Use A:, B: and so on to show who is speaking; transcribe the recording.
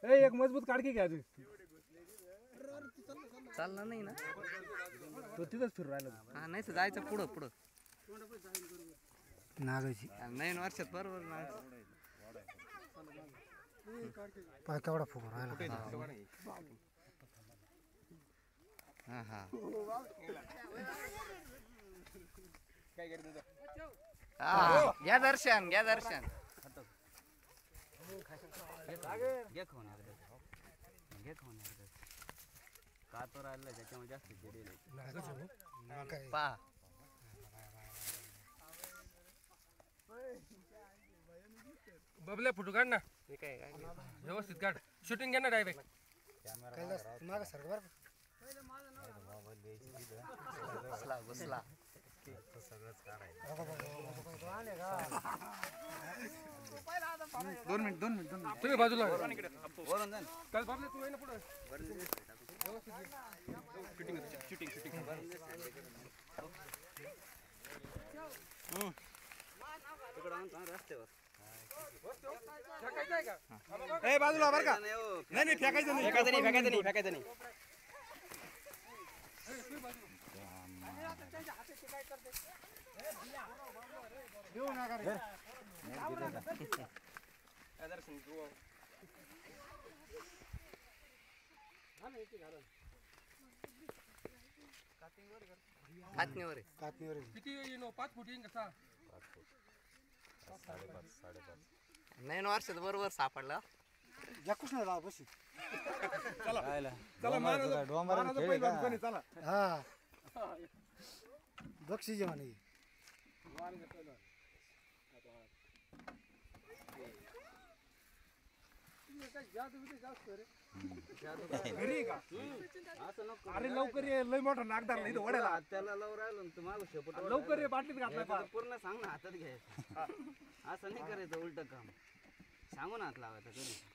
A: एक मजबूत काढकी घ्या तू
B: चालणार नाही ना
A: तो तिथंच फिरू राहिला
B: हा नाही तर जायचं पुढं पुढं
C: नागाची
B: नवीन वर्षात बरोबर ना
C: पाय केवढा फुगून राहिला
B: हा हा घ्या दर्शन घ्या दर्शन का तो राहिलं त्याच्यामुळे जास्त पा
A: बबल्या फोटो काढ ना व्यवस्थित काढ शूटिंग घ्या ना डायरेक्ट
C: माग सर बरं
B: बसला बसला दोन मिनिट
A: तुम्ही बाजूला
B: काय
A: बाबल्या तू ये ना पुढे शूटिंग
B: रस्त्यावर
A: बाजूला बरं का नाही फेकायचं नाही
B: हातनीवर
A: किती 5 फूट येईन कसा
B: नवीन वर्षात बरोबर सापडला
C: जक्कूच नाही राव बशी
A: चला चला
C: हा बक्षीस म्हणे
A: घरी का अरे लवकर ये लय मोठा नागदार नाही ओढायला
B: त्याला लव राहिलो तू मागू शेपट
A: लवकर ये बाटलीत घातलाय
B: पूर्ण सांग ना हातात घ्यायचं असं नाही करायचं उलट काम सांगू ना हात लावायचं कधी